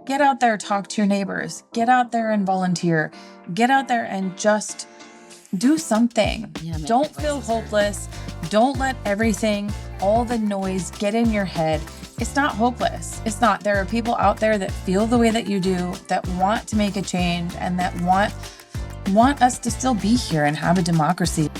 Get out there, talk to your neighbors, get out there and volunteer, get out there and just do something. Don't feel hopeless. Don't let everything, all the noise get in your head. It's not hopeless. It's not. There are people out there that feel the way that you do, that want to make a change, and that want us to still be here and have a democracy.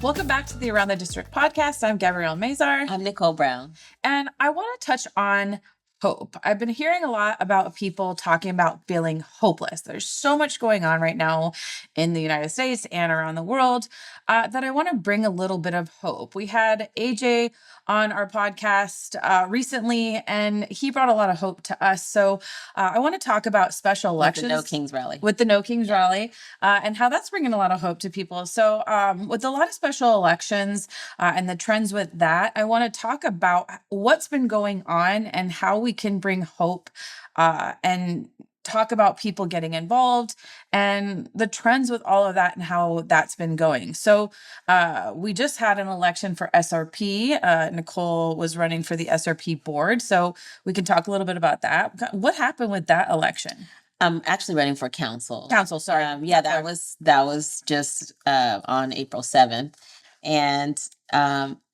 Welcome back to the Around the District podcast. I'm Gabrielle Mazar. I'm Nicole Brown. And I want to touch on hope. I've been hearing a lot about people talking about feeling hopeless. There's so much going on right now in the United States and around the world that I want to bring a little bit of hope. We had AJ on our podcast recently, and he brought a lot of hope to us. So I want to talk about special elections. With the No Kings Rally. With the No Kings Rally, and how that's bringing a lot of hope to people. So with a lot of special elections and the trends with that, I want to talk about what's been going on and how we can bring hope and talk about people getting involved and the trends with all of that and how that's been going. So we just had an election for SRP. Nicole was running for the SRP board. So we can talk a little bit about that. What happened with that election? I'm actually running for council. Sorry. That was just on April 7th. And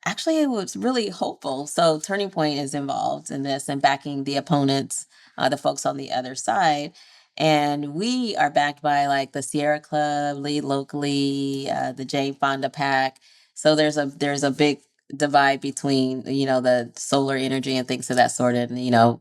actually, it was really hopeful. So Turning Point is involved in this and backing the opponents, the folks on the other side. And we are backed by like the Sierra Club, Lead Locally, the Jane Fonda PAC. So there's a big divide between, the solar energy and things of that sort, and,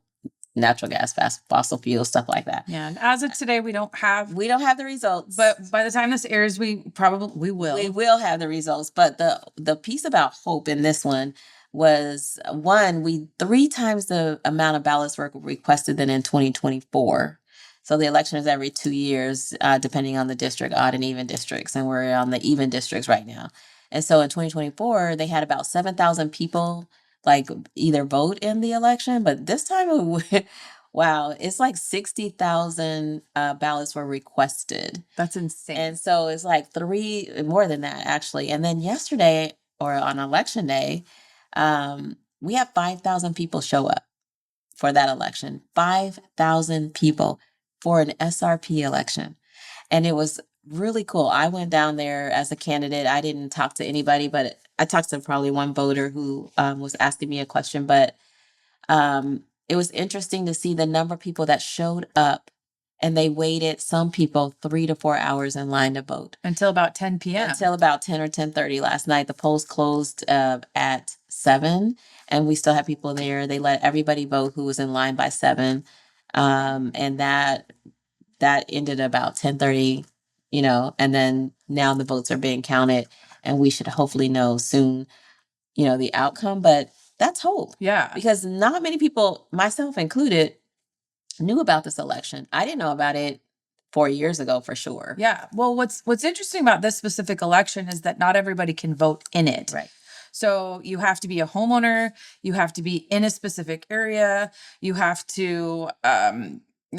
natural gas, fossil fuel, stuff like that. Yeah. And as of today, we don't have the results. But by the time this airs, we will. We will have the results. But the piece about hope in this one was, one, 3 times the amount of ballots were requested than in 2024. So the election is every 2 years, depending on the district, odd and even districts. And we're on the even districts right now. And so in 2024, they had about 7,000 people like either vote in the election, but this time, wow, it's like 60,000 ballots were requested. That's insane. And so it's like more than that actually. And then yesterday, or on election day, we had 5,000 people show up for that election. 5,000 people for an SRP election. And it was really cool. I went down there as a candidate. I didn't talk to anybody, but I talked to probably one voter who was asking me a question. But it was interesting to see the number of people that showed up, and they waited, some people, 3 to 4 hours in line to vote. Until about 10 p.m. Until about 10 or 10:30 last night. The polls closed at 7, and we still have people there. They let everybody vote who was in line by 7. And that ended about 10:30. And then now the votes are being counted, and we should hopefully know soon, the outcome. But that's hope. Yeah. Because not many people, myself included, knew about this election. I didn't know about it 4 years ago for sure. Yeah. Well, what's interesting about this specific election is that not everybody can vote in it. Right. So you have to be a homeowner. You have to be in a specific area. You have to,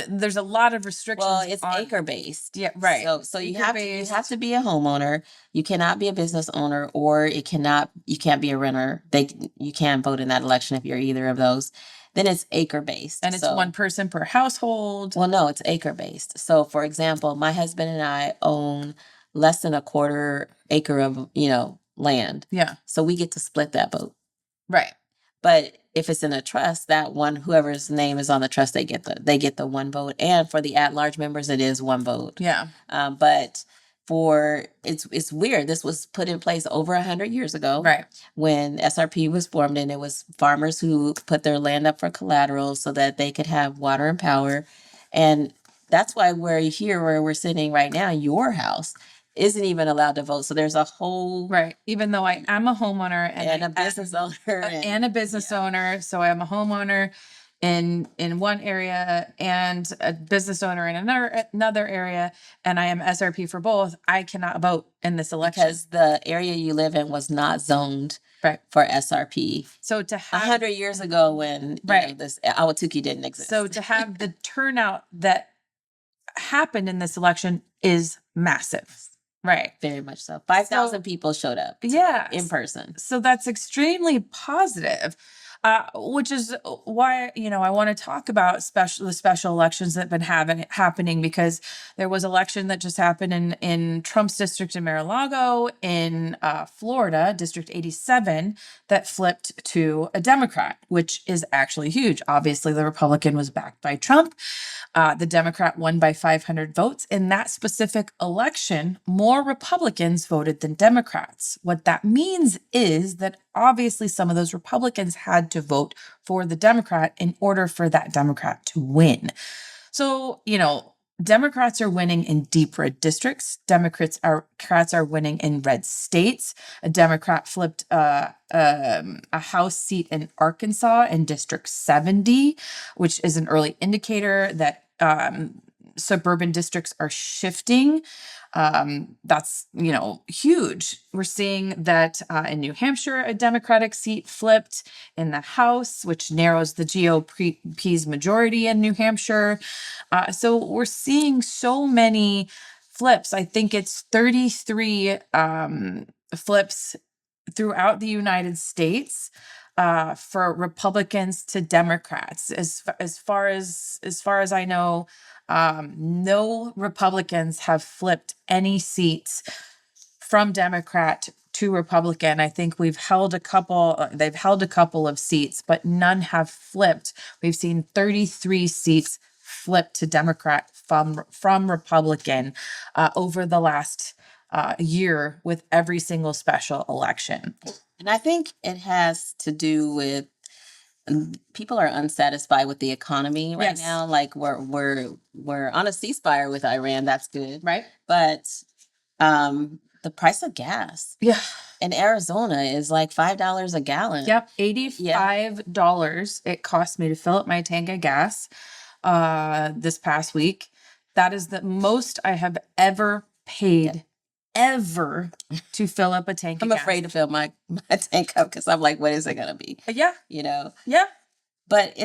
there's a lot of restrictions. Well, it's acre based. Yeah, right. So you have to be a homeowner. You cannot be a business owner, or you can't be a renter. You can't vote in that election if you're either of those. Then it's acre based. And it's one person per household. Well, no, it's acre based. So for example, my husband and I own less than a quarter acre of, land. Yeah. So we get to split that vote. Right. But if it's in a trust, that one, whoever's name is on the trust, they get the one vote. And for the at-large members, it is one vote. Yeah. But it's weird. This was put in place over 100 years ago. Right. When SRP was formed, and it was farmers who put their land up for collateral so that they could have water and power. And that's why we're here where we're sitting right now, your house isn't even allowed to vote. So there's a whole... Right. Even though I am a homeowner and a business owner. And a business owner. So I am a homeowner in one area and a business owner in another area, and I am SRP for both. I cannot vote in this election. Because the area you live in was not zoned right for SRP. So to have 100 years ago when this Awatuki didn't exist. So to have the turnout that happened in this election is massive. Right. Very much so. 5,000 So, people showed up yeah. in person. So that's extremely positive, which is why, I want to talk about the special elections that have been happening, because there was election that just happened in Trump's district in Mar-a-Lago in Florida, District 87, that flipped to a Democrat, which is actually huge. Obviously, the Republican was backed by Trump. The Democrat won by 500 votes. In that specific election, more Republicans voted than Democrats. What that means is that obviously some of those Republicans had to vote for the Democrat in order for that Democrat to win. So, Democrats are winning in deep red districts. Democrats are winning in red states. A Democrat flipped a House seat in Arkansas in District 70, which is an early indicator that suburban districts are shifting. That's, huge. We're seeing that in New Hampshire, a Democratic seat flipped in the House, which narrows the GOP's majority in New Hampshire. So we're seeing so many flips. I think it's 33 flips throughout the United States for Republicans to Democrats. As far as I know, no Republicans have flipped any seats from Democrat to Republican. I think they've held a couple of seats, but none have flipped. We've seen 33 seats flip to Democrat from Republican over the last year with every single special election. And I think it has to do with people are unsatisfied with the economy right Yes. now. Like we're on a ceasefire with Iran. That's good. Right? But the price of gas Yeah. in Arizona is like $5 a gallon. Yep. $85 it cost me to fill up my tank of gas this past week. That is the most I have ever paid ever to fill up a tank I'm of gas. afraid to fill my tank up because I'm like, what is it gonna be? Yeah. Yeah. But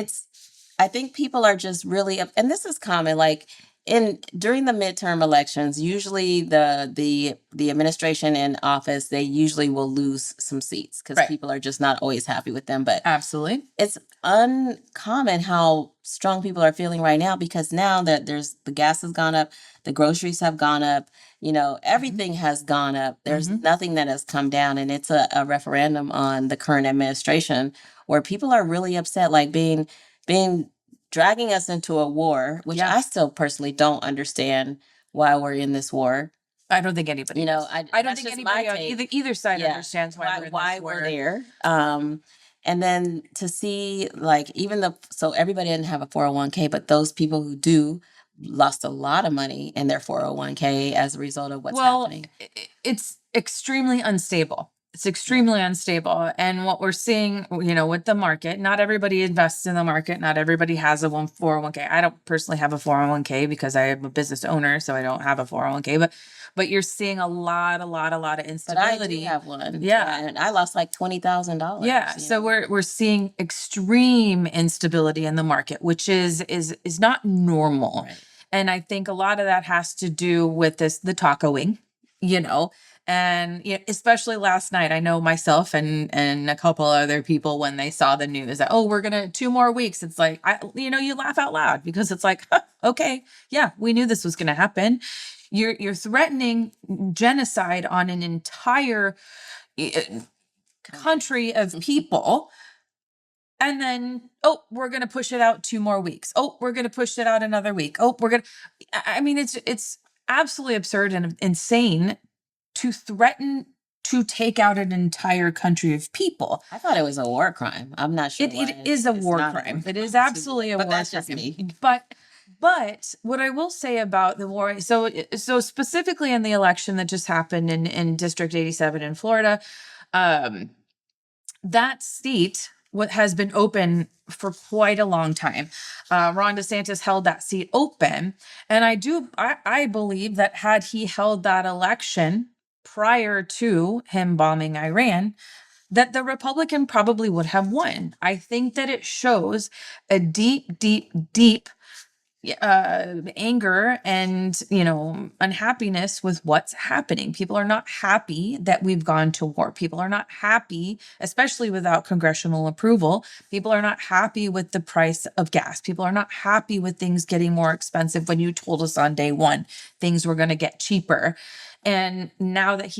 I think people are just really and this is common, like during the midterm elections, usually the administration in office, they usually will lose some seats because Right. people are just not always happy with them. But Absolutely. it's uncommon how strong people are feeling right now, because now that the gas has gone up, the groceries have gone up, everything has gone up. There's nothing that has come down. And it's a referendum on the current administration where people are really upset, like being dragging us into a war, which Yeah. I still personally don't understand why we're in this war. I don't think anybody. I don't that's think just my anybody on take. either side Yeah. understands why we're in why this we're war. there. And then to see, like, so everybody didn't have a 401k, but those people who do lost a lot of money in their 401k as a result of what's happening. It's extremely unstable. It's extremely unstable. And what we're seeing, with the market, not everybody invests in the market. Not everybody has a 401k. I don't personally have a 401k because I am a business owner, so I don't have a 401k. But you're seeing a lot of instability. But I do have one. Yeah. And I lost like $20,000. Yeah. So we're seeing extreme instability in the market, which is not normal. Right. And I think a lot of that has to do with the tacoing, and especially last night. I know myself and a couple other people, when they saw the news that, we're gonna 2 more weeks, it's like, you laugh out loud, because it's like, okay, yeah, we knew this was gonna happen. You're threatening genocide on an entire country of people. And then, we're going to push it out 2 more weeks. We're going to push it out another week. I mean, it's absolutely absurd and insane to threaten to take out an entire country of people. I thought it was a war crime. I'm not sure. It is a war crime. It is absolutely a war crime. But that's just me. But what I will say about the war, so specifically in the election that just happened in District 87 in Florida, that seat has been open for quite a long time. Ron DeSantis held that seat open. And I believe that had he held that election prior to him bombing Iran, that the Republican probably would have won. I think that it shows a deep, deep, deep anger and, unhappiness with what's happening. People are not happy that we've gone to war. People are not happy, especially without congressional approval. People are not happy with the price of gas. People are not happy with things getting more expensive when you told us on day one things were going to get cheaper. And now that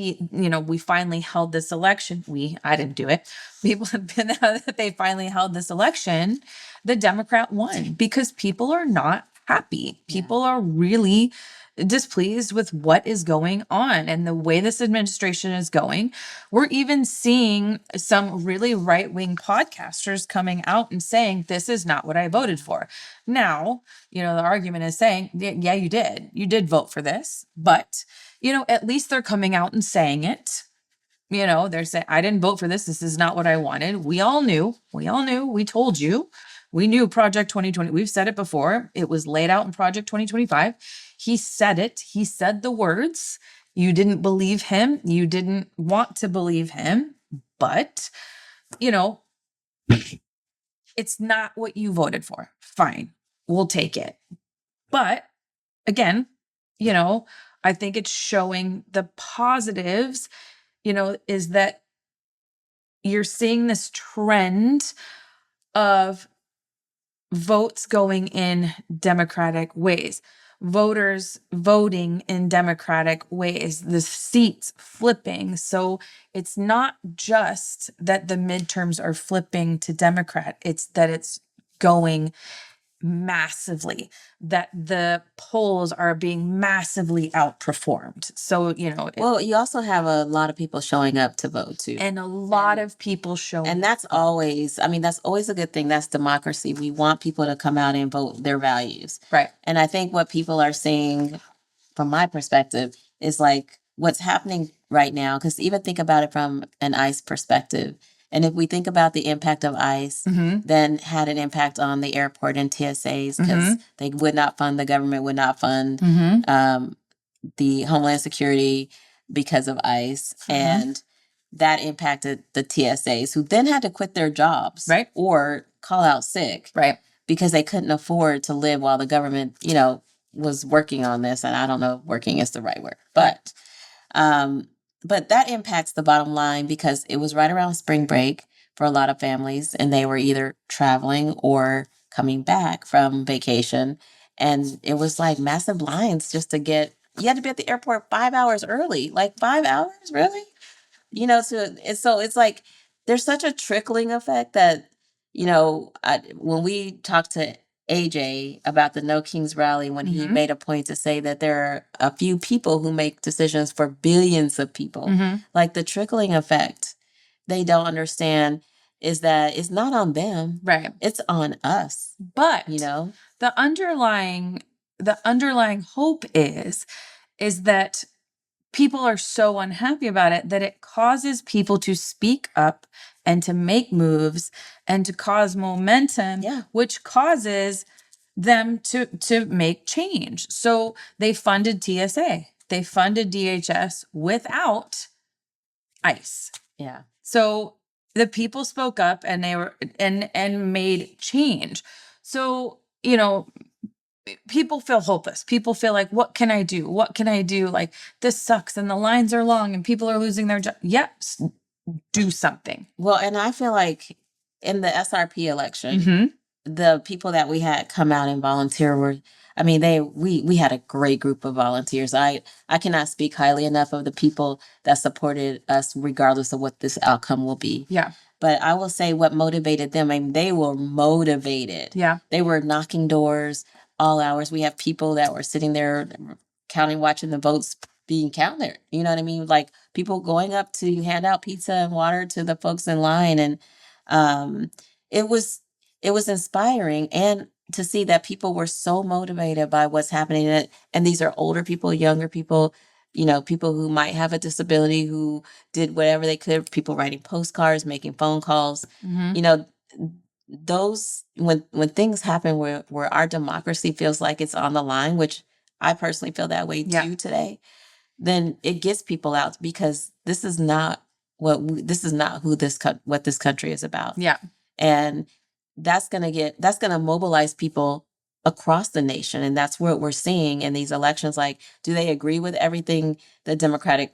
we finally held this election, I didn't do it. People have been, now that they finally held this election, the Democrat won because people are not happy. People are really displeased with what is going on and the way this administration is going. We're even seeing some really right-wing podcasters coming out and saying, this is not what I voted for. Now, the argument is saying, yeah, you did. You did vote for this, but, at least they're coming out and saying it. They're saying, I didn't vote for this. This is not what I wanted. We all knew. We told you. We knew Project 2020. We've said it before. It was laid out in Project 2025. He said it. He said the words. You didn't believe him. You didn't want to believe him. But, it's not what you voted for. Fine. We'll take it. But again, I think it's showing the positives, is that you're seeing this trend of votes going in democratic ways, voters voting in democratic ways, the seats flipping. So it's not just that the midterms are flipping to Democrat, it's that it's going massively, that the polls are being massively outperformed. So, Well, you also have a lot of people showing up to vote too. and a lot of people showing And that's always, that's always a good thing. That's democracy. We want people to come out and vote their values. right. And I think what people are seeing, from my perspective, is like what's happening right now. Because even think about it from an ICE perspective. And if we think about the impact of ICE, then had an impact on the airport and TSAs, because they would not fund, the government would not fund the Homeland Security because of ICE. And that impacted the TSAs, who then had to quit their jobs, Right. or call out sick, Right. because they couldn't afford to live while the government, was working on this. And I don't know if working is the right word, but that impacts the bottom line, because it was right around spring break for a lot of families, and they were either traveling or coming back from vacation. And it was like massive lines just to you had to be at the airport 5 hours early. Like 5 hours, really? So it's like there's such a trickling effect that, when we talked to AJ about the No Kings rally, when he made a point to say that there are a few people who make decisions for billions of people, like the trickling effect, they don't understand is that it's not on them. Right. It's on us. But, the underlying hope is that people are so unhappy about it that it causes people to speak up and to make moves and to cause momentum, which causes them to make change. So they funded TSA, they funded DHS without ICE. Yeah. So the people spoke up and they were and made change. So, people feel hopeless. People feel like, what can I do? What can I do? Like, this sucks and the lines are long and people are losing their job. Yes, do something. Well, and I feel like in the SRP election, the people that we had come out and volunteer were, we had a great group of volunteers. I cannot speak highly enough of the people that supported us, regardless of what this outcome will be. Yeah. But I will say what motivated them. They were motivated. Yeah. They were knocking doors all hours. We have people that were sitting there counting, watching the votes being counted. You know what I mean? Like people going up to hand out pizza and water to the folks in line. And it was inspiring. And to see that people were so motivated by what's happening. And these are older people, younger people, people who might have a disability, who did whatever they could, people writing postcards, making phone calls, those, when things happen where our democracy feels like it's on the line, which I personally feel that way too today, then it gets people out, because this is not what this country is about. Yeah. And that's going to mobilize people across the nation. And that's what we're seeing in these elections. Like, do they agree with everything the Democratic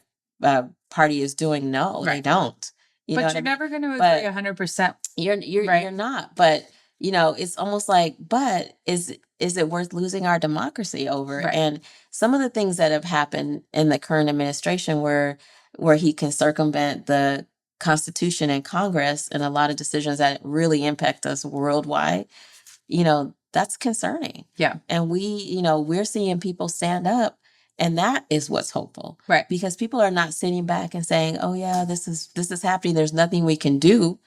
Party is doing? No, they Right. don't. You know But what I you're mean? never going to agree But 100%. you're Right. not. But it's almost like, but is it worth losing our democracy over? Right. And some of the things that have happened in the current administration where he can circumvent the Constitution and Congress and a lot of decisions that really impact us worldwide, that's concerning. Yeah. And we're seeing people stand up, and that is what's hopeful. Right. Because people are not sitting back and saying, "Oh yeah, this is happening. There's nothing we can do."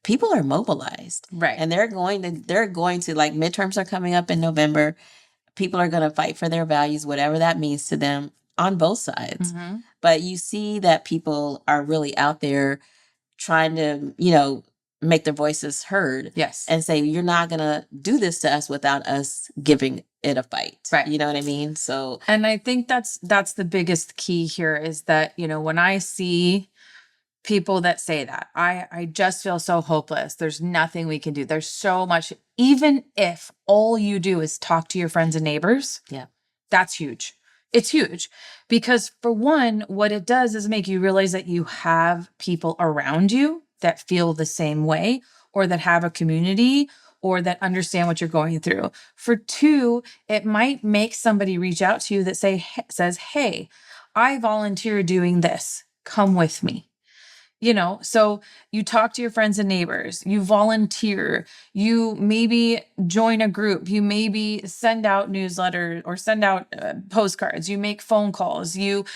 People are mobilized. Right. And they're going to like midterms are coming up in November. People are going to fight for their values, whatever that means to them on both sides. Mm-hmm. But you see that people are really out there trying to, make their voices heard. Yes. And say, you're not going to do this to us without us giving it a fight. Right. You know what I mean? So, and I think that's the biggest key here is that, when I see people that say that, I just feel so hopeless. There's nothing we can do. There's so much, even if all you do is talk to your friends and neighbors. yeah. That's huge. It's huge because, for one, what it does is make you realize that you have people around you that feel the same way, or that have a community, or that understand what you're going through. For two, it might make somebody reach out to you that says, "Hey, I volunteer doing this. Come with me." So you talk to your friends and neighbors, you volunteer, you maybe join a group, you maybe send out newsletters or send out postcards, you make phone calls, you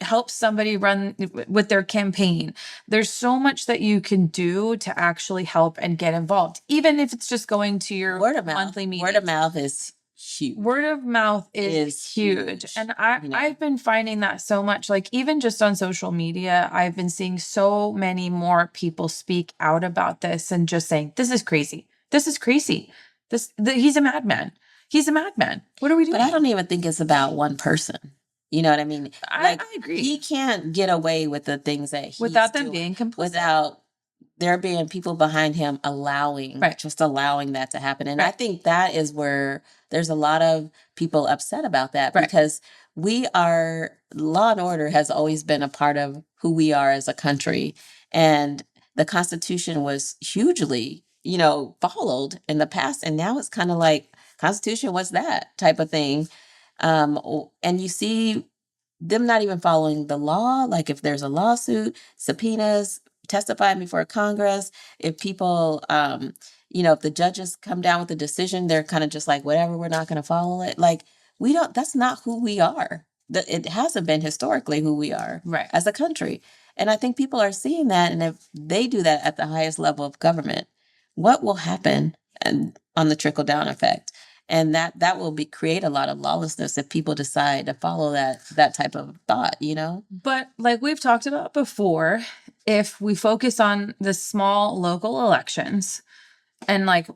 help somebody run with their campaign. There's so much that you can do to actually help and get involved, even if it's just going to your Word of mouth. monthly meetings. Word of mouth is huge. Word of mouth is huge. And I've been finding that so much, like even just on social media, I've been seeing so many more people speak out about this and just saying, this is crazy. This is crazy. He's a madman. He's a madman. What are we doing? But I don't even think it's about one person. You know what I mean? I agree. He can't get away with the things that he's without them doing being complicit. without there being people behind him allowing that to happen. And I think that is where there's a lot of people upset about that, because law and order has always been a part of who we are as a country. And the Constitution was hugely, followed in the past. And now it's kind of like, Constitution, what's that type of thing? And you see them not even following the law. Like if there's a lawsuit, subpoenas, testifying before Congress, if people, if the judges come down with a decision, they're kind of just like, whatever, we're not going to follow it. Like, that's not who we are. It hasn't been historically who we are as a country. And I think people are seeing that. And if they do that at the highest level of government, what will happen on the trickle down effect? And that will create a lot of lawlessness if people decide to follow that type of thought, But like we've talked about before, if we focus on the small local elections, and like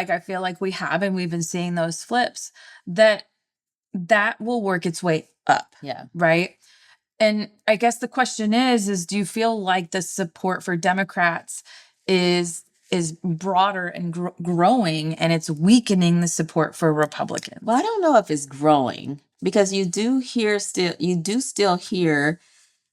I feel like we have, and we've been seeing those flips, that will work its way up. Yeah. Right. And I guess the question is do you feel like the support for Democrats is broader and growing, and it's weakening the support for Republicans? Well, I don't know if it's growing, because you do still hear,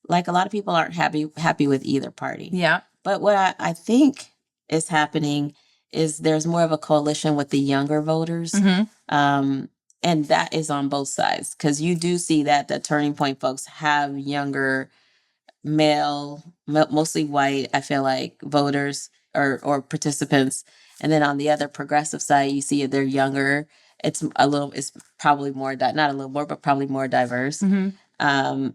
like, a lot of people aren't happy with either party. Yeah. But what I think is happening is there's more of a coalition with the younger voters. Mm-hmm. And that is on both sides, because you do see that the Turning Point folks have younger male, mostly white, I feel like, voters or participants. And then on the other progressive side, you see they're younger. It's probably more, not a little more, but probably more diverse. Mm-hmm.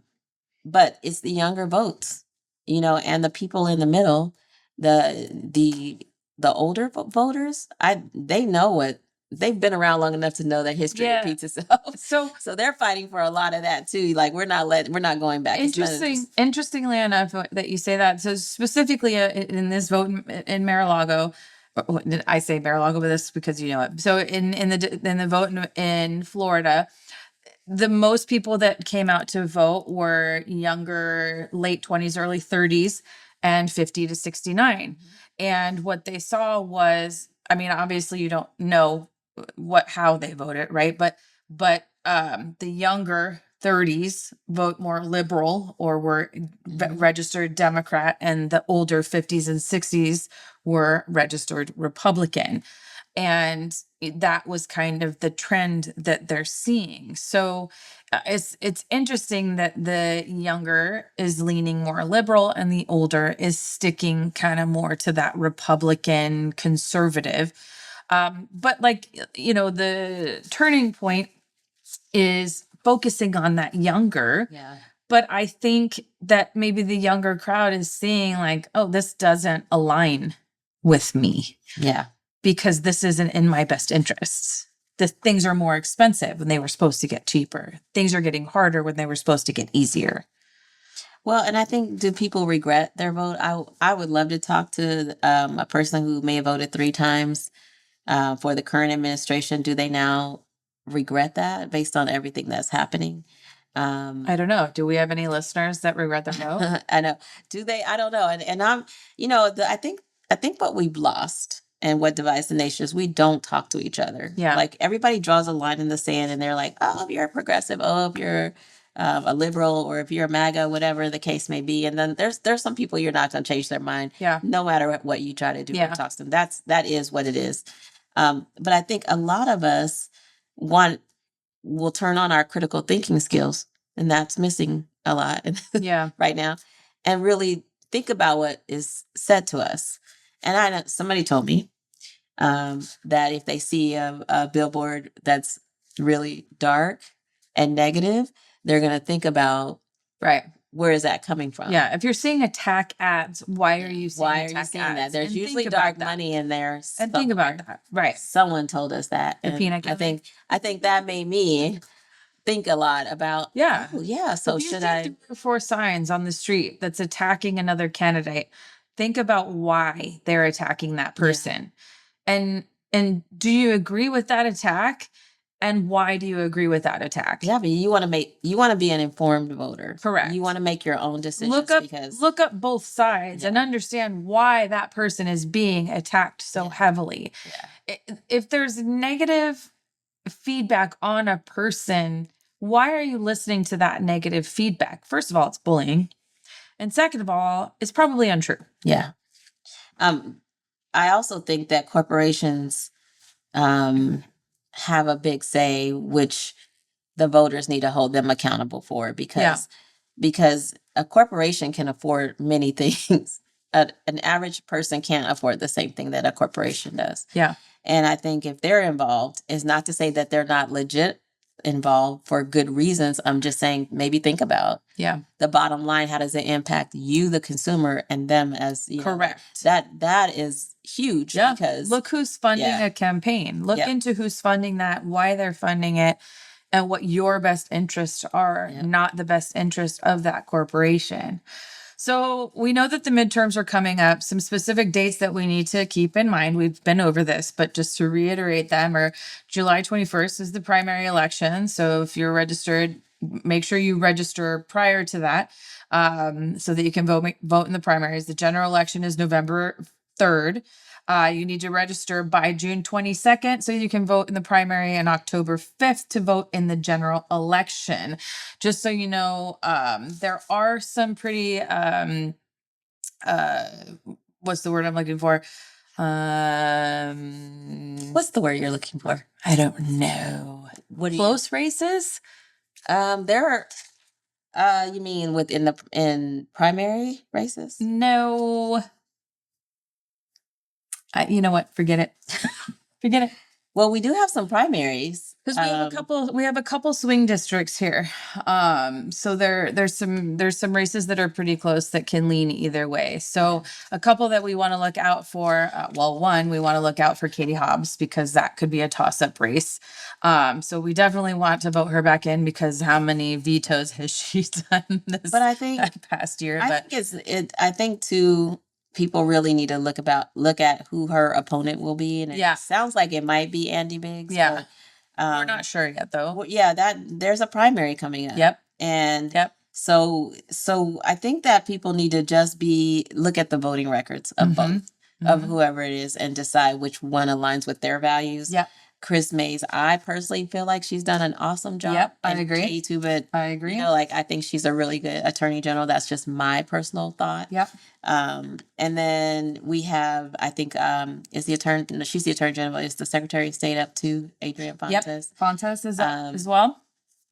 But it's the younger votes, and the people in the middle, the older voters, they know what. They've been around long enough to know that history repeats itself. So they're fighting for a lot of that too. Like, we're not going back. Interestingly enough that you say that. So specifically in this vote in Mar-a-Lago, I say Mar-a-Lago, but this is because you know it. So in the vote in Florida, the most people that came out to vote were younger, late 20s, early 30s, and 50 to 69. Mm-hmm. And what they saw was, I mean, obviously you don't know how they voted, right? But the younger 30s vote more liberal or were registered Democrat, and the older 50s and 60s were registered Republican. And that was kind of the trend that they're seeing. So it's interesting that the younger is leaning more liberal and the older is sticking kind of more to that Republican conservative. But like, the turning point is focusing on that younger. Yeah. But I think that maybe the younger crowd is seeing like, oh, this doesn't align with me. Yeah. Because this isn't in my best interests. The things are more expensive when they were supposed to get cheaper. Things are getting harder when they were supposed to get easier. Well, and I think, do people regret their vote? I would love to talk to a person who may have voted 3 times for the current administration. Do they now regret that based on everything that's happening? I don't know. Do we have any listeners that regret their vote? I know. Do they? I don't know. And I'm, I think what we've lost and what divides the nation is we don't talk to each other. Yeah. Like, everybody draws a line in the sand and they're like, oh, if you're a progressive, oh, if you're a liberal, or if you're a MAGA, whatever the case may be. And then there's some people you're not going to change their mind. Yeah. No matter what you try to do Yeah. or talk to them. That is what it is. But I think a lot of us will turn on our critical thinking skills, and that's missing a lot Yeah. right now, and really think about what is said to us. And I know somebody told me that if they see a billboard that's really dark and negative, they're going to think about, Right. where is that coming from? Yeah. If you're seeing attack ads, why are you seeing Why are attack you seeing ads? that? There's And usually think about dark that. money in there. And think about that. Right. Someone told us that. The And peanut I gallery. think that made me think a lot about, Yeah. oh yeah, so If you should see I? 3 or 4 signs on the street that's attacking another candidate, think about why they're attacking that person. And do you agree with that attack? And why do you agree with that attack? Yeah, but you want to be an informed voter. Correct. You want to make your own decisions. Look up both sides and understand why that person is being attacked so heavily. Yeah. If there's negative feedback on a person, why are you listening to that negative feedback? First of all, it's bullying. And second of all, it's probably untrue. Yeah. I also think that corporations have a big say, which the voters need to hold them accountable for, because a corporation can afford many things. An average person can't afford the same thing that a corporation does. Yeah. And I think if they're involved, is not to say that they're not legit involved for good reasons. I'm just saying, maybe think about the bottom line. How does it impact you, the consumer, and them as correct? That is huge. Because look who's funding a campaign. Look into who's funding that, why they're funding it, and what your best interests are, not the best interest of that corporation. So we know that the midterms are coming up. Some specific dates that we need to keep in mind. We've been over this, but just to reiterate them, are July 21st is the primary election. So if you're registered, make sure you register prior to that, so that you can vote in the primaries. The general election is November 3rd. You need to register by June 22nd so you can vote in the primary, and October 5th to vote in the general election. Just so you know, there are some pretty, what's the word I'm looking for? What's the word you're looking for? I don't know. Close races? There are, you mean in primary races? No. You know what? Forget it. Forget it. Well, we do have some primaries because we have a couple swing districts here. So there's some races that are pretty close that can lean either way. So a couple that we want to look out for. One, we want to look out for Katie Hobbs, because that could be a toss-up race. So we definitely want to vote her back in, because how many vetoes has she done this past year? I think too, people really need to look at who her opponent will be. And it sounds like it might be Andy Biggs. Yeah. But, we're not sure yet, though. That there's a primary coming up. Yep. And so I think that people need to just look at the voting records of both, of whoever it is, and decide which one aligns with their values. Yep. Chris Mays. I personally feel like she's done an awesome job. Yep, I and agree. Katie too, but I agree. like I think she's a really good attorney general. That's just my personal thought. Yep. And then we have, I think, is the attorney? No, she's the attorney general. Is the Secretary of State up to Adrian Fontes? Yep. Fontes is up as well.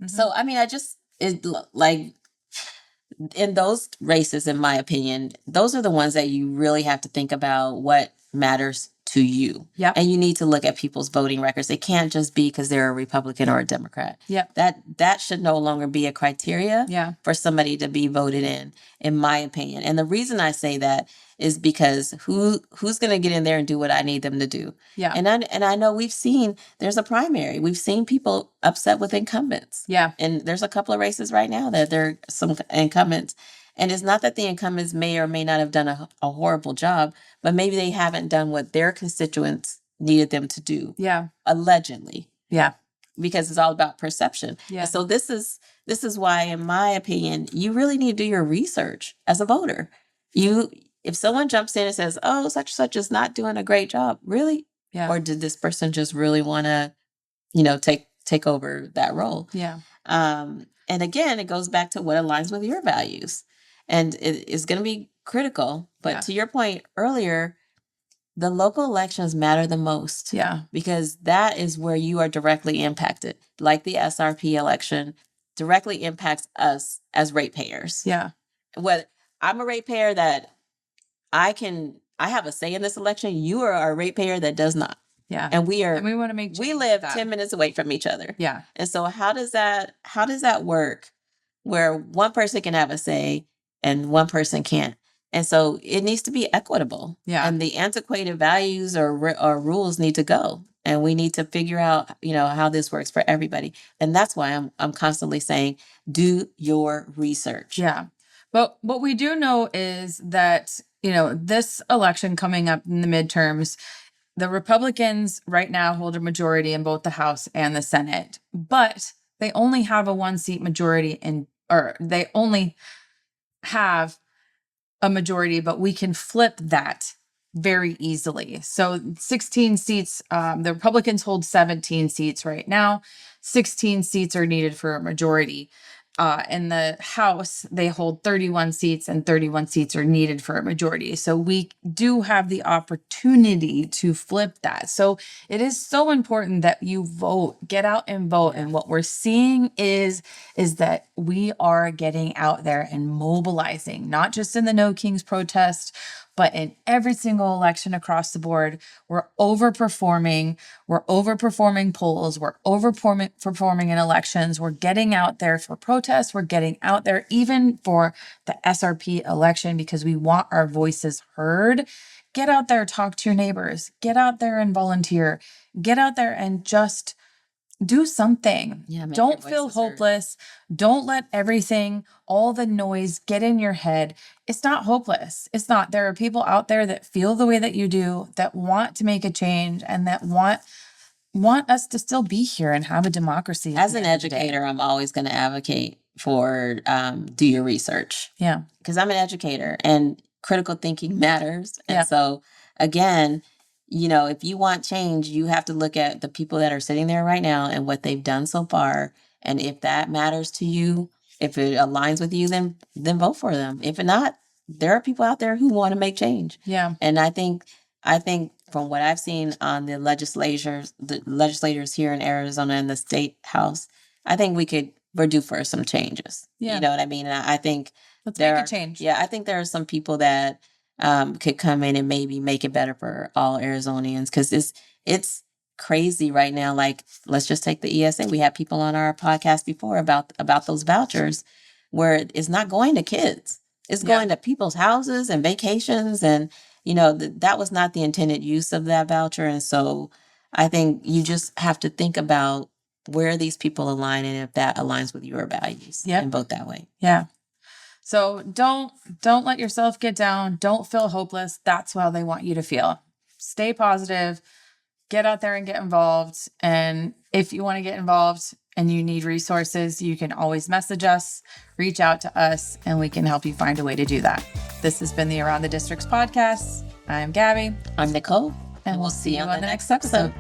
So I mean, like in those races, in my opinion, those are the ones that you really have to think about what matters to you. Yep. And you need to look at people's voting records. It can't just be because they're a Republican or a Democrat. Yep. That should no longer be a criteria for somebody to be voted in my opinion. And the reason I say that is because who's going to get in there and do what I need them to do? Yeah. And I know there's a primary. We've seen people upset with incumbents. Yeah. And there's a couple of races right now that there are some incumbents. And it's not that the incumbents may or may not have done a horrible job, but maybe they haven't done what their constituents needed them to do. Yeah. Allegedly. Yeah. Because it's all about perception. Yeah. And so this is why, in my opinion, you really need to do your research as a voter. If someone jumps in and says, "Oh, such and such is not doing a great job," really? Yeah. Or did this person just really want to, take over that role? Yeah. And again, it goes back to what aligns with your values. And it is going to be critical. But to your point earlier, the local elections matter the most. Yeah. Because that is where you are directly impacted. Like the SRP election directly impacts us as ratepayers. Yeah. Whether I'm a ratepayer that I have a say in this election, you are a ratepayer that does not. Yeah. And we want to make we live 10 minutes away from each other. Yeah. And so how does that work where one person can have a say and one person can't? And so it needs to be equitable. Yeah. And the antiquated values or rules need to go. And we need to figure out, how this works for everybody. And that's why I'm constantly saying, do your research. Yeah. But what we do know is that, this election coming up in the midterms, the Republicans right now hold a majority in both the House and the Senate, but they only have a 1-seat majority they only have a majority, but we can flip that very easily. So 16 seats, the Republicans hold 17 seats right now. 16 seats are needed for a majority. In the House, they hold 31 seats and 31 seats are needed for a majority. So we do have the opportunity to flip that. So it is so important that you vote, get out and vote. And what we're seeing is that we are getting out there and mobilizing, not just in the No Kings protest, but in every single election across the board. We're overperforming. We're overperforming polls. We're overperforming in elections. We're getting out there for protests. We're getting out there even for the SRP election because we want our voices heard. Get out there, talk to your neighbors. Get out there and volunteer. Get out there and just do something. Yeah, don't feel hopeless. Don't let everything, all the noise get in your head. It's not hopeless. It's not. There are people out there that feel the way that you do, that want to make a change and that want us to still be here and have a democracy. As an educator, I'm always going to advocate for do your research. Yeah. Because I'm an educator and critical thinking matters. And Yeah. so again, if you want change, you have to look at the people that are sitting there right now and what they've done so far. And if that matters to you, if it aligns with you, then vote for them. If not, there are people out there who want to make change. Yeah. And I think from what I've seen on the legislators here in Arizona and the state house, I think we're due for some changes. Yeah. You know what I mean? And I think let's make a change. Yeah, I think there are some people that could come in and maybe make it better for all Arizonians because it's crazy right now. Like, let's just take the ESA. We had people on our podcast before about those vouchers where it's not going to kids. It's going to people's houses and vacations. And, that was not the intended use of that voucher. And so I think you just have to think about where these people align and if that aligns with your values and vote that way. Yeah. So don't let yourself get down. Don't feel hopeless. That's how they want you to feel. Stay positive. Get out there and get involved. And if you want to get involved and you need resources, you can always message us, reach out to us, and we can help you find a way to do that. This has been the Around the Districts podcast. I'm Gabby. I'm Nicole. And we'll see you on the next episode.